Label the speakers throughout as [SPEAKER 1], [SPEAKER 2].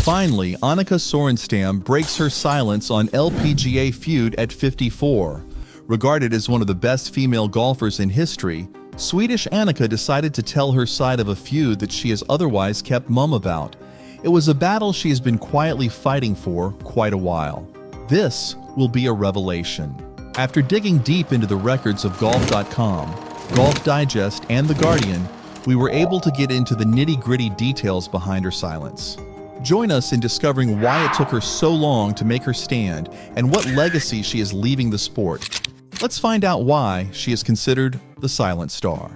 [SPEAKER 1] Finally, Annika Sörenstam breaks her silence on LPGA Feud at 54. Regarded as one of the best female golfers in history, Swedish Annika decided to tell her side of a feud that she has otherwise kept mum about. It was a battle she has been quietly fighting for quite a while. This will be a revelation. After digging deep into the records of Golf.com, Golf Digest, and The Guardian, we were able to get into the nitty-gritty details behind her silence. Join us in discovering why it took her so long to make her stand and what legacy she is leaving the sport. Let's find out why she is considered the silent star.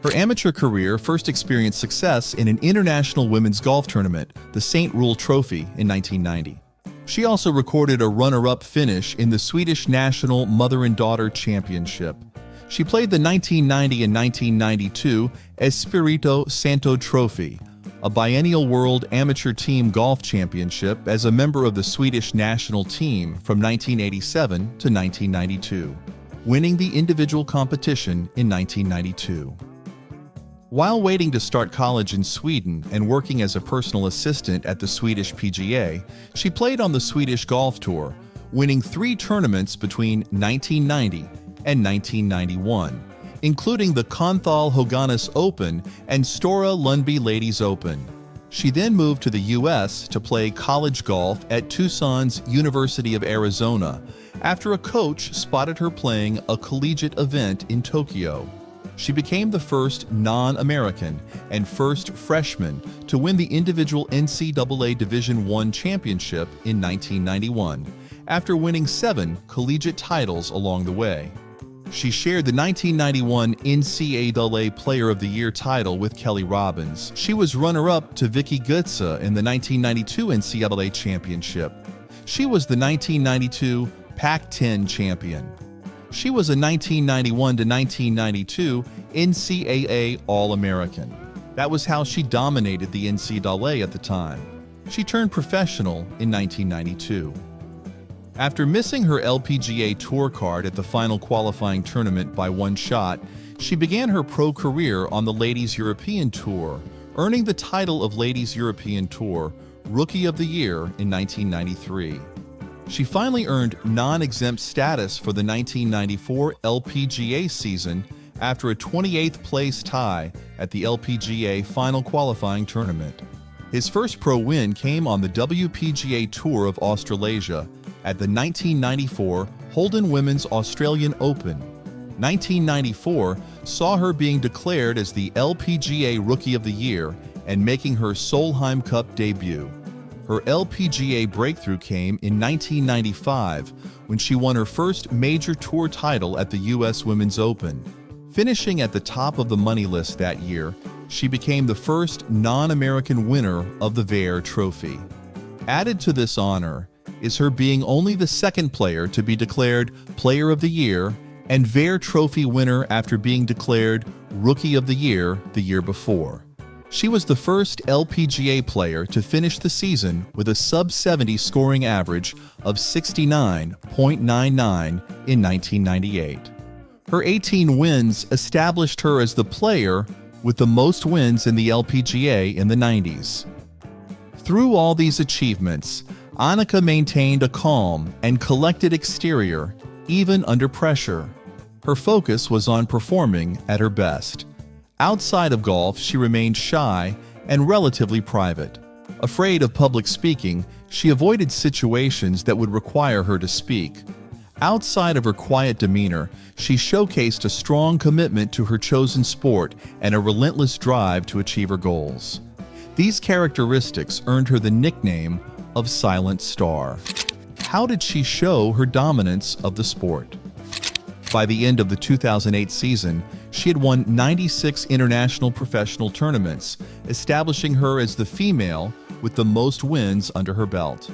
[SPEAKER 1] Her amateur career first experienced success in an international women's golf tournament, the St. Rule Trophy, in 1990. She also recorded a runner-up finish in the Swedish National Mother and Daughter Championship. She played the 1990 and 1992 Espirito Santo Trophy, a biennial world amateur team golf championship, as a member of the Swedish national team from 1987 to 1992, winning the individual competition in 1992. While waiting to start college in Sweden and working as a personal assistant at the Swedish PGA, she played on the Swedish Golf Tour, winning 3 tournaments between 1990 and 1991, including the Konthal Höganäs Open and Stora Lundby Ladies Open. She then moved to the U.S. to play college golf at Tucson's University of Arizona after a coach spotted her playing a collegiate event in Tokyo. She became the first non-American and first freshman to win the individual NCAA Division I championship in 1991, after winning 7 collegiate titles along the way. She shared the 1991 NCAA Player of the Year title with Kelly Robbins. She was runner-up to Vicky Gutsa in the 1992 NCAA Championship. She was the 1992 Pac-10 champion. She was a 1991 to 1992 NCAA All-American. That was how she dominated the NCAA at the time. She turned professional in 1992. After missing her LPGA Tour card at the final qualifying tournament by 1 shot, she began her pro career on the Ladies European Tour, earning the title of Ladies European Tour Rookie of the Year in 1993. She finally earned non-exempt status for the 1994 LPGA season after a 28th place tie at the LPGA final qualifying tournament. His first pro win came on the WPGA Tour of Australasia at the 1994 Holden Women's Australian Open. 1994 saw her being declared as the LPGA Rookie of the Year and making her Solheim Cup debut. Her LPGA breakthrough came in 1995 when she won her first major tour title at the U.S. Women's Open. Finishing at the top of the money list that year, she became the first non-American winner of the Vare Trophy. Added to this honor is her being only the second player to be declared Player of the Year and Vare Trophy winner after being declared Rookie of the Year the year before. She was the first LPGA player to finish the season with a sub-70 scoring average of 69.99 in 1998. Her 18 wins established her as the player with the most wins in the LPGA in the 90s. Through all these achievements, Annika maintained a calm and collected exterior, even under pressure. Her focus was on performing at her best. Outside of golf, she remained shy and relatively private. Afraid of public speaking, she avoided situations that would require her to speak. Outside of her quiet demeanor, she showcased a strong commitment to her chosen sport and a relentless drive to achieve her goals. These characteristics earned her the nickname of Silent Star. How did she show her dominance of the sport? By the end of the 2008 season, she had won 96 international professional tournaments, establishing her as the female with the most wins under her belt.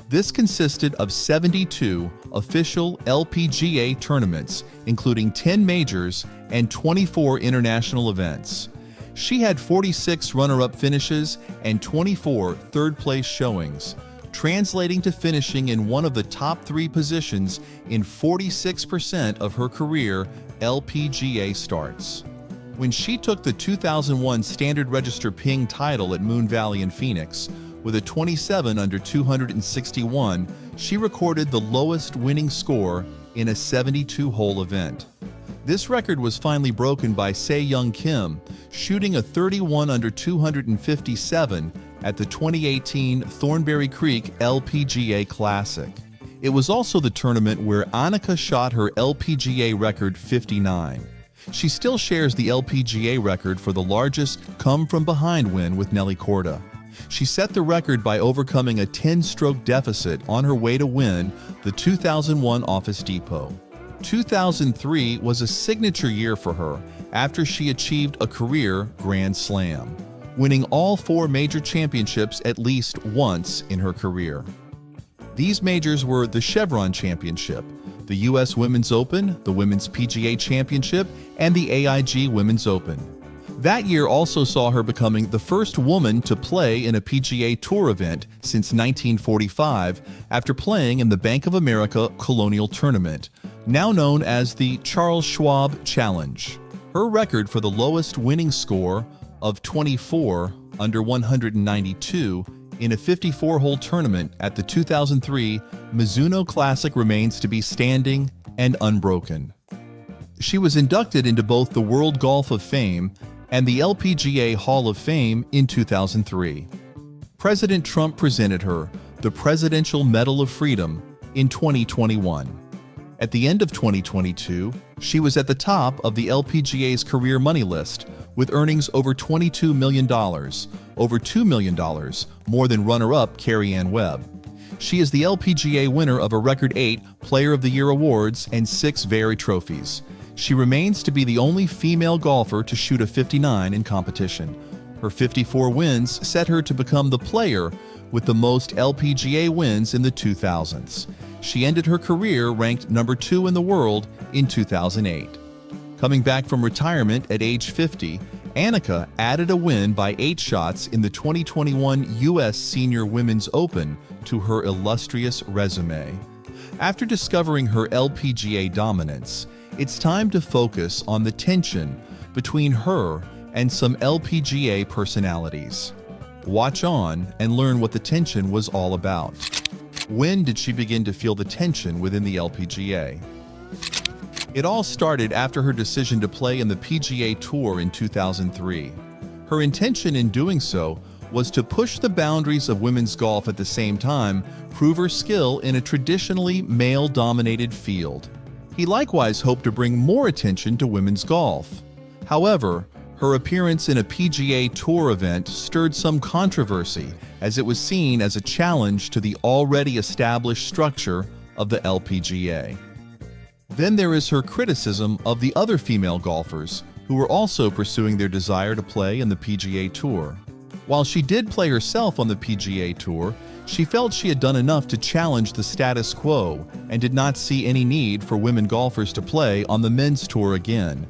[SPEAKER 1] This consisted of 72 official LPGA tournaments, including 10 majors and 24 international events. She had 46 runner-up finishes and 24 third-place showings, translating to finishing in one of the top 3 positions in 46% of her career LPGA starts. When she took the 2001 Standard Register Ping title at Moon Valley in Phoenix, With a 27 under 261, she recorded the lowest winning score in a 72-hole event. This record was finally broken by Se-Young Kim, shooting a 31 under 257 at the 2018 Thornberry Creek LPGA Classic. It was also the tournament where Annika shot her LPGA record 59. She still shares the LPGA record for the largest come-from-behind win with Nelly Korda. She set the record by overcoming a 10-stroke deficit on her way to win the 2001 Office Depot. 2003 was a signature year for her after she achieved a career Grand Slam, winning all 4 major championships at least once in her career. These majors were the Chevron Championship, the U.S. Women's Open, the Women's PGA Championship, and the AIG Women's Open. That year also saw her becoming the first woman to play in a PGA Tour event since 1945 after playing in the Bank of America Colonial Tournament, now known as the Charles Schwab Challenge. Her record for the lowest winning score of 24 under 192 in a 54-hole tournament at the 2003 Mizuno Classic remains to be standing and unbroken. She was inducted into both the World Golf of Fame and the LPGA Hall of Fame in 2003. President Trump presented her the Presidential Medal of Freedom in 2021. At the end of 2022, she was at the top of the LPGA's career money list with earnings over $22 million, over $2 million more than runner-up Carrie Ann Webb. She is the LPGA winner of a record 8 Player of the Year awards and 6 Very trophies. She remains to be the only female golfer to shoot a 59 in competition. Her 54 wins set her to become the player with the most LPGA wins in the 2000s. She ended her career ranked number 2 in the world in 2008. Coming back from retirement at age 50, Annika added a win by 8 shots in the 2021 U.S. Senior Women's Open to her illustrious resume. After discovering her LPGA dominance, it's time to focus on the tension between her and some LPGA personalities. Watch on and learn what the tension was all about. When did she begin to feel the tension within the LPGA? It all started after her decision to play in the PGA Tour in 2003. Her intention in doing so was to push the boundaries of women's golf at the same time, prove her skill in a traditionally male-dominated field. He likewise hoped to bring more attention to women's golf. However, her appearance in a PGA Tour event stirred some controversy as it was seen as a challenge to the already established structure of the LPGA. Then there is her criticism of the other female golfers who were also pursuing their desire to play in the PGA Tour. While she did play herself on the PGA Tour, she felt she had done enough to challenge the status quo and did not see any need for women golfers to play on the men's tour again.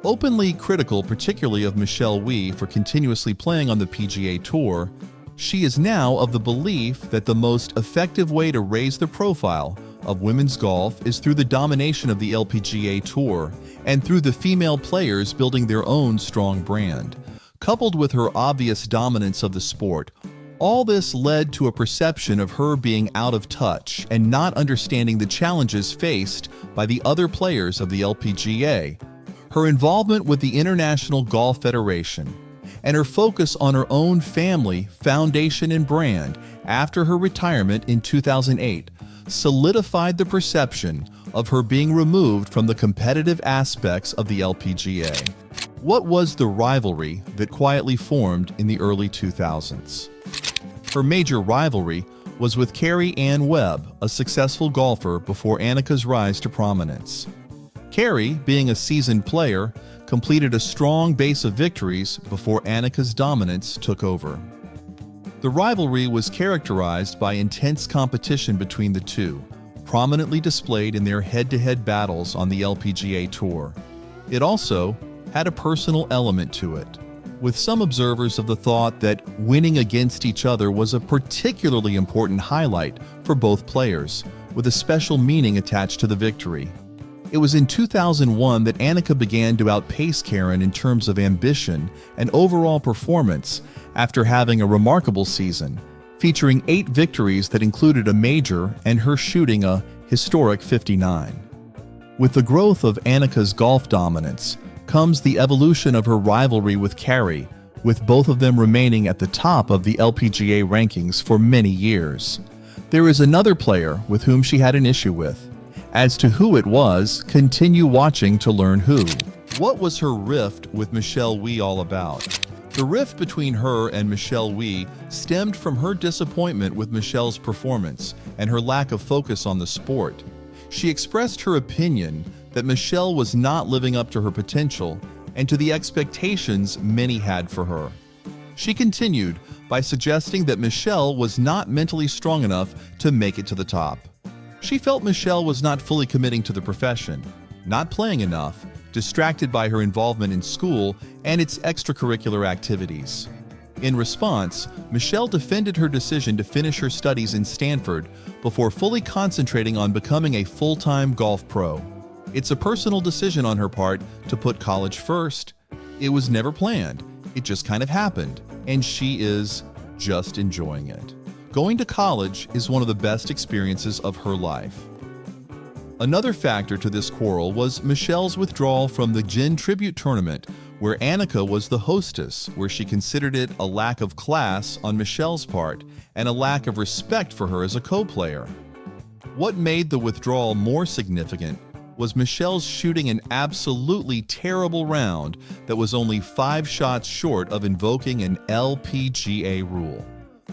[SPEAKER 1] Openly critical particularly of Michelle Wie for continuously playing on the PGA Tour, she is now of the belief that the most effective way to raise the profile of women's golf is through the domination of the LPGA Tour and through the female players building their own strong brand. Coupled with her obvious dominance of the sport, all this led to a perception of her being out of touch and not understanding the challenges faced by the other players of the LPGA. Her involvement with the International Golf Federation and her focus on her own family, foundation, and brand after her retirement in 2008 solidified the perception of her being removed from the competitive aspects of the LPGA. What was the rivalry that quietly formed in the early 2000s? Her major rivalry was with Carrie Ann Webb, a successful golfer before Annika's rise to prominence. Carrie, being a seasoned player, completed a strong base of victories before Annika's dominance took over. The rivalry was characterized by intense competition between the two, prominently displayed in their head-to-head battles on the LPGA Tour. It also had a personal element to it, with some observers of the thought that winning against each other was a particularly important highlight for both players, with a special meaning attached to the victory. It was in 2001 that Annika began to outpace Karen in terms of ambition and overall performance after having a remarkable season, featuring 8 victories that included a major and her shooting a historic 59. With the growth of Annika's golf dominance comes the evolution of her rivalry with Carrie, with both of them remaining at the top of the LPGA rankings for many years. There is another player with whom she had an issue with. As to who it was, continue watching to learn who. What was her rift with Michelle Wie all about? The rift between her and Michelle Wie stemmed from her disappointment with Michelle's performance and her lack of focus on the sport. She expressed her opinion that Michelle was not living up to her potential and to the expectations many had for her. She continued by suggesting that Michelle was not mentally strong enough to make it to the top. She felt Michelle was not fully committing to the profession, not playing enough, distracted by her involvement in school and its extracurricular activities. In response, Michelle defended her decision to finish her studies in Stanford before fully concentrating on becoming a full-time golf pro. It's a personal decision on her part to put college first. It was never planned. It just kind of happened, and she is just enjoying it. Going to college is one of the best experiences of her life. Another factor to this quarrel was Michelle's withdrawal from the Gin Tribute Tournament, where Annika was the hostess, where she considered it a lack of class on Michelle's part and a lack of respect for her as a co-player. What made the withdrawal more significant was Michelle's shooting an absolutely terrible round that was only 5 shots short of invoking an LPGA rule.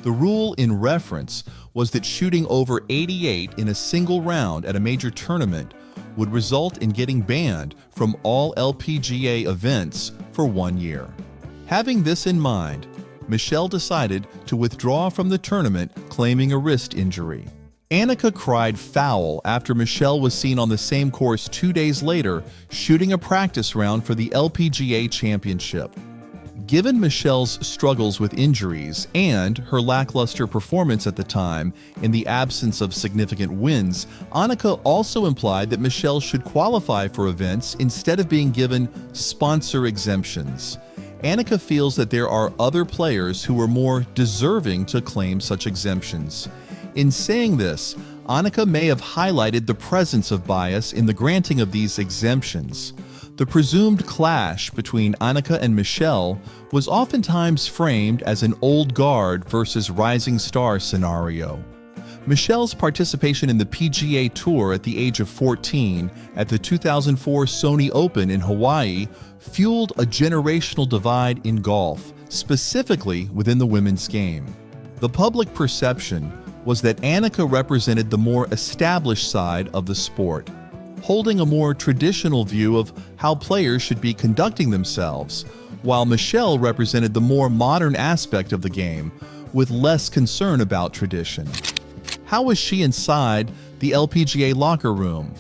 [SPEAKER 1] The rule in reference was that shooting over 88 in a single round at a major tournament would result in getting banned from all LPGA events for 1 year. Having this in mind, Michelle decided to withdraw from the tournament, claiming a wrist injury. Annika cried foul after Michelle was seen on the same course 2 days later, shooting a practice round for the LPGA Championship. Given Michelle's struggles with injuries and her lackluster performance at the time in the absence of significant wins, Annika also implied that Michelle should qualify for events instead of being given sponsor exemptions. Annika feels that there are other players who are more deserving to claim such exemptions. In saying this, Annika may have highlighted the presence of bias in the granting of these exemptions. The presumed clash between Annika and Michelle was oftentimes framed as an old guard versus rising star scenario. Michelle's participation in the PGA Tour at the age of 14 at the 2004 Sony Open in Hawaii fueled a generational divide in golf, specifically within the women's game. The public perception was that Annika represented the more established side of the sport, holding a more traditional view of how players should be conducting themselves, while Michelle represented the more modern aspect of the game, with less concern about tradition. How was she inside the LPGA locker room?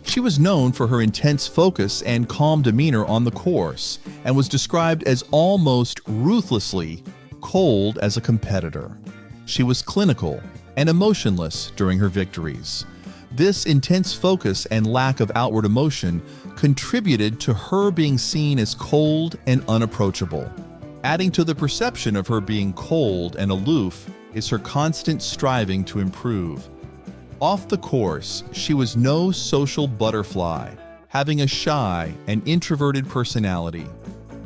[SPEAKER 1] She was known for her intense focus and calm demeanor on the course, and was described as almost ruthlessly cold as a competitor. She was clinical and emotionless during her victories. This intense focus and lack of outward emotion contributed to her being seen as cold and unapproachable. Adding to the perception of her being cold and aloof is her constant striving to improve. Off the course, she was no social butterfly, having a shy and introverted personality.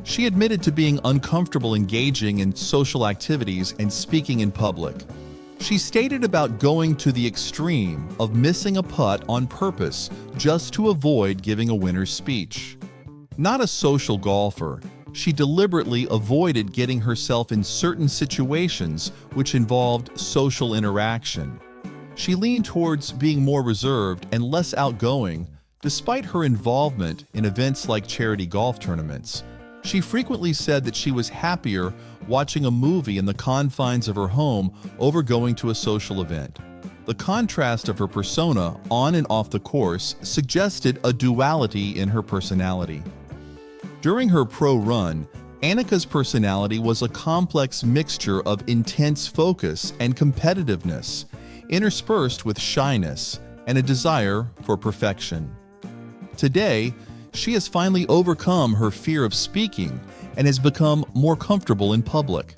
[SPEAKER 1] She admitted to being uncomfortable engaging in social activities and speaking in public. She stated about going to the extreme of missing a putt on purpose just to avoid giving a winner's speech. Not a social golfer, she deliberately avoided getting herself in certain situations which involved social interaction. She leaned towards being more reserved and less outgoing, despite her involvement in events like charity golf tournaments. She frequently said that she was happier watching a movie in the confines of her home over going to a social event. The contrast of her persona on and off the course suggested a duality in her personality. During her pro run, Annika's personality was a complex mixture of intense focus and competitiveness, interspersed with shyness and a desire for perfection. Today, she has finally overcome her fear of speaking and has become more comfortable in public.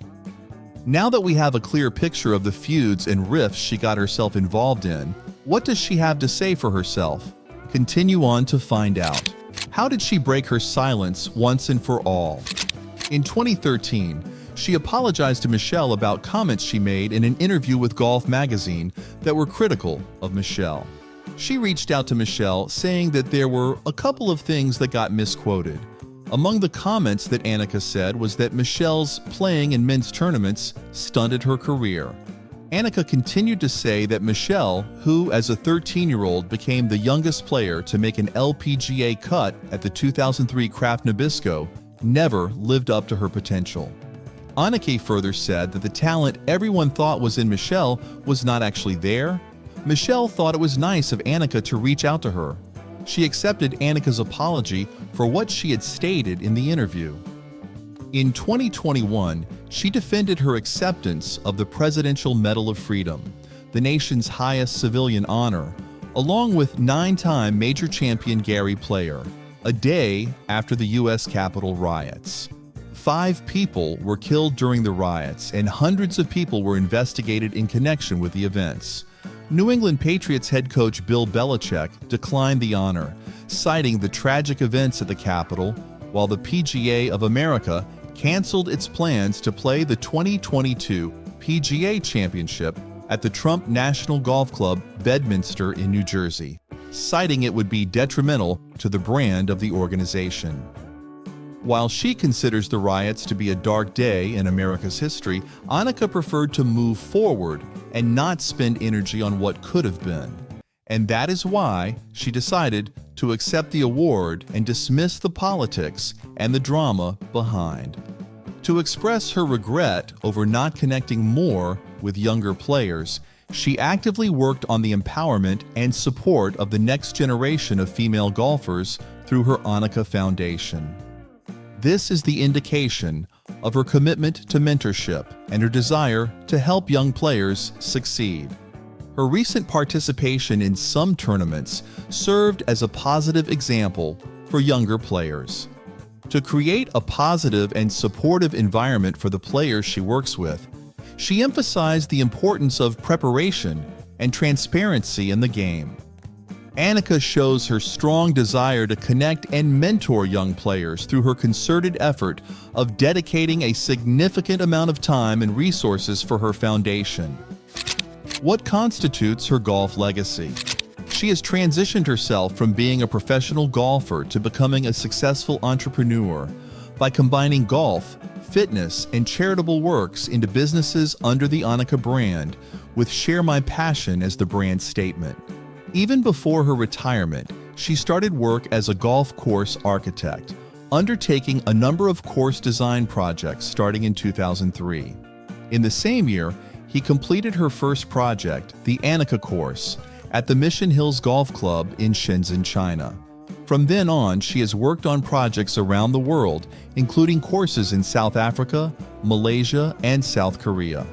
[SPEAKER 1] Now that we have a clear picture of the feuds and rifts she got herself involved in, what does she have to say for herself? Continue on to find out. How did she break her silence once and for all? In 2013, she apologized to Michelle about comments she made in an interview with Golf magazine that were critical of Michelle. She reached out to Michelle saying that there were a couple of things that got misquoted. Among the comments that Annika said was that Michelle's playing in men's tournaments stunted her career. Annika continued to say that Michelle, who as a 13-year-old became the youngest player to make an LPGA cut at the 2003 Kraft Nabisco, never lived up to her potential. Annika further said that the talent everyone thought was in Michelle was not actually there. Michelle thought it was nice of Annika to reach out to her. She accepted Annika's apology for what she had stated in the interview. In 2021, she defended her acceptance of the Presidential Medal of Freedom, the nation's highest civilian honor, along with 9-time major champion Gary Player, a day after the U.S. Capitol riots. 5 people were killed during the riots, and hundreds of people were investigated in connection with the events. New England Patriots head coach Bill Belichick declined the honor, citing the tragic events at the Capitol, while the PGA of America canceled its plans to play the 2022 PGA Championship at the Trump National Golf Club, Bedminster in New Jersey, citing it would be detrimental to the brand of the organization. While she considers the riots to be a dark day in America's history, Annika preferred to move forward and not spend energy on what could have been. And that is why she decided to accept the award and dismiss the politics and the drama behind. To express her regret over not connecting more with younger players, she actively worked on the empowerment and support of the next generation of female golfers through her Annika Foundation. This is the indication of her commitment to mentorship and her desire to help young players succeed. Her recent participation in some tournaments served as a positive example for younger players. To create a positive and supportive environment for the players she works with, she emphasized the importance of preparation and transparency in the game. Annika shows her strong desire to connect and mentor young players through her concerted effort of dedicating a significant amount of time and resources for her foundation. What constitutes her golf legacy? She has transitioned herself from being a professional golfer to becoming a successful entrepreneur by combining golf, fitness, and charitable works into businesses under the Annika brand, with Share My Passion as the brand statement. Even before her retirement, she started work as a golf course architect, undertaking a number of course design projects starting in 2003. In the same year, he completed her first project, the Annika Course, at the Mission Hills Golf Club in Shenzhen, China. From then on, she has worked on projects around the world, including courses in South Africa, Malaysia, and South Korea.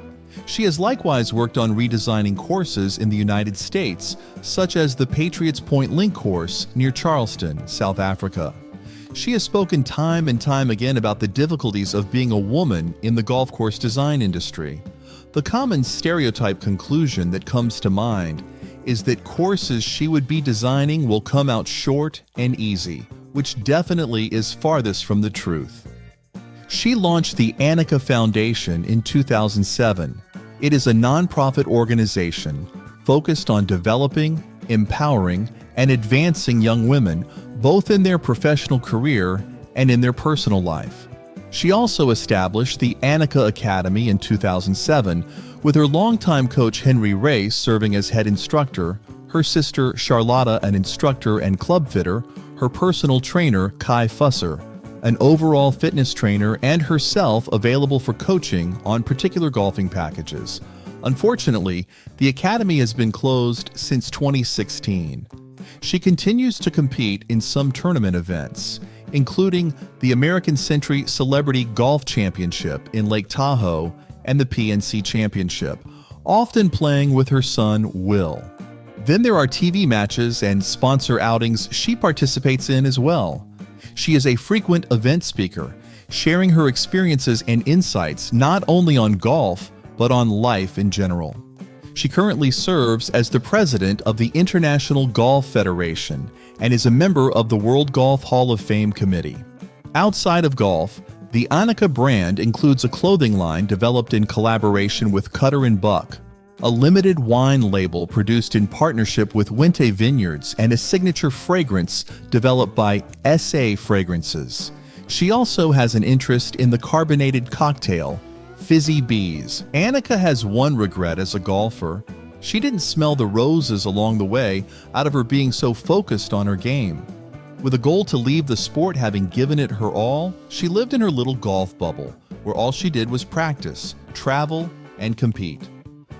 [SPEAKER 1] She has likewise worked on redesigning courses in the United States, such as the Patriots Point Link course near Charleston, South Africa. She has spoken time and time again about the difficulties of being a woman in the golf course design industry. The common stereotype conclusion that comes to mind is that courses she would be designing will come out short and easy, which definitely is farthest from the truth. She launched the Annika Foundation in 2007. It is a nonprofit organization focused on developing, empowering, and advancing young women, both in their professional career and in their personal life. She also established the Annika Academy in 2007, with her longtime coach Henry Ray serving as head instructor, her sister Charlotta an instructor and club fitter, her personal trainer Kai Fusser, an overall fitness trainer, and herself available for coaching on particular golfing packages. Unfortunately, the academy has been closed since 2016. She continues to compete in some tournament events, including the American Century Celebrity Golf Championship in Lake Tahoe and the PNC Championship, often playing with her son, Will. Then there are TV matches and sponsor outings she participates in as well. She is a frequent event speaker. sharing her experiences and insights not only on golf, but on life in general. She currently serves as the president of the International Golf Federation and is a member of the World Golf Hall of Fame Committee. Outside of golf, the Annika brand includes a clothing line developed in collaboration with Cutter & Buck, a limited wine label produced in partnership with Wente Vineyards, and a signature fragrance developed by SA Fragrances. She also has an interest in the carbonated cocktail, Fizzy Bees. Annika has one regret as a golfer. She didn't smell the roses along the way out of her being so focused on her game. With a goal to leave the sport having given it her all, she lived in her little golf bubble, where all she did was practice, travel, and compete.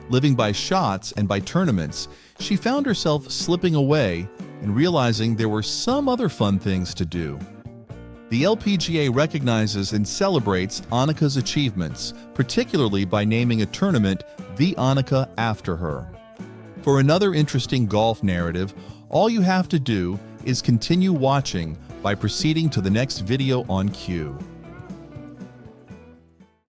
[SPEAKER 1] Living by shots and by tournaments, she found herself slipping away and realizing there were some other fun things to do. The LPGA recognizes and celebrates Annika's achievements, particularly by naming a tournament The Annika after her. For another interesting golf narrative, all you have to do is continue watching by proceeding to the next video on cue.